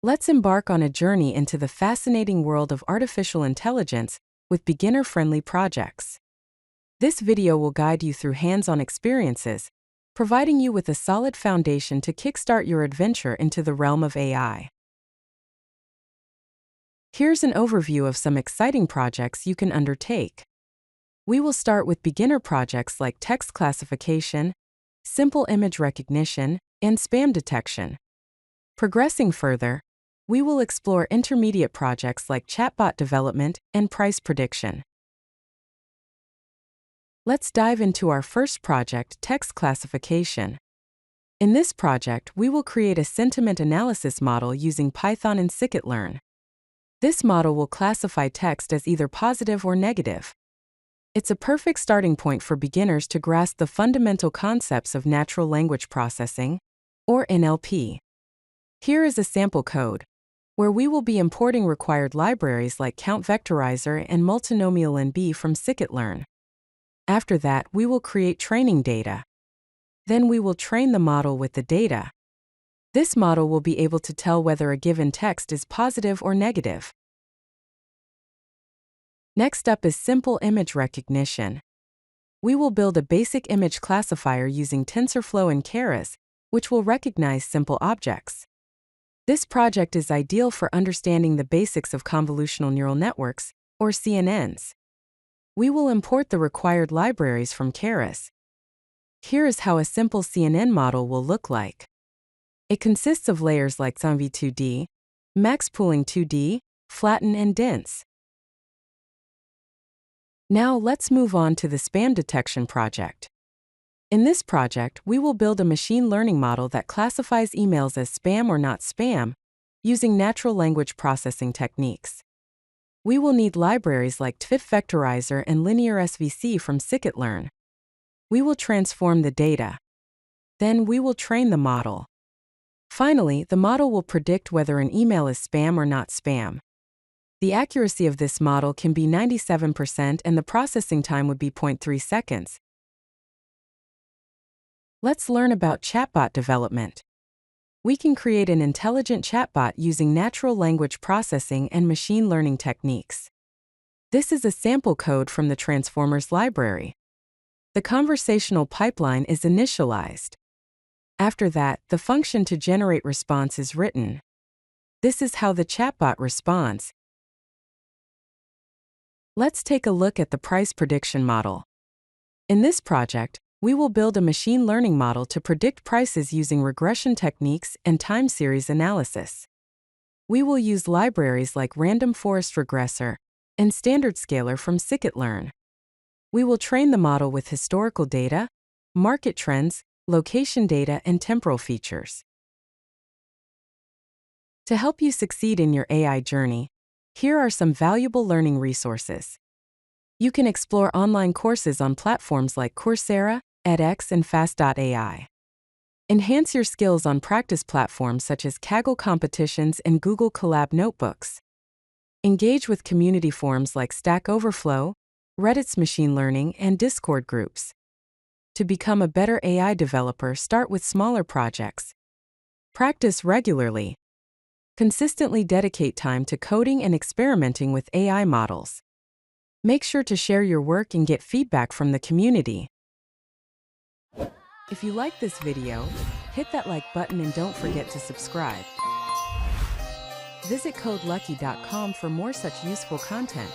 Let's embark on a journey into the fascinating world of artificial intelligence with beginner-friendly projects. This video will guide you through hands-on experiences, providing you with a solid foundation to kickstart your adventure into the realm of AI. Here's an overview of some exciting projects you can undertake. We will start with beginner projects like text classification, simple image recognition, and spam detection. Progressing further, we will explore intermediate projects like chatbot development and price prediction. Let's dive into our first project, text classification. In this project, we will create a sentiment analysis model using Python and scikit-learn. This model will classify text as either positive or negative. It's a perfect starting point for beginners to grasp the fundamental concepts of natural language processing, or NLP. Here is a sample code, where we will be importing required libraries like count vectorizer and multinomial NB from scikit-learn. After that, we will create training data. Then we will train the model with the data. This model will be able to tell whether a given text is positive or negative. Next up is simple image recognition. We will build a basic image classifier using TensorFlow and Keras, which will recognize simple objects. This project is ideal for understanding the basics of convolutional neural networks, or CNNs. We will import the required libraries from Keras. Here is how a simple CNN model will look like. It consists of layers like SumV2D, max pooling 2D, flatten, and dense. Now let's move on to the spam detection project. In this project, we will build a machine learning model that classifies emails as spam or not spam, using natural language processing techniques. We will need libraries like TFIF vectorizer and linear SVC from scikit-learn. We will transform the data. Then we will train the model. Finally, the model will predict whether an email is spam or not spam. The accuracy of this model can be 97% and the processing time would be 0.3 seconds. Let's learn about chatbot development. We can create an intelligent chatbot using natural language processing and machine learning techniques. This is a sample code from the Transformers library. The conversational pipeline is initialized. After that, the function to generate response is written. This is how the chatbot responds. Let's take a look at the price prediction model. In this project, we will build a machine learning model to predict prices using regression techniques and time series analysis. We will use libraries like random forest regressor and standard scaler from scikit-learn. We will train the model with historical data, market trends, location data, and temporal features. To help you succeed in your AI journey, here are some valuable learning resources. You can explore online courses on platforms like Coursera, edX, and Fast.ai. Enhance your skills on practice platforms such as Kaggle competitions and Google Colab notebooks. Engage with community forums like Stack Overflow, Reddit's machine learning, and Discord groups. To become a better AI developer, start with smaller projects. Practice regularly. Consistently dedicate time to coding and experimenting with AI models. Make sure to share your work and get feedback from the community. If you like this video, hit that like button and don't forget to subscribe. Visit codelucky.com for more such useful content.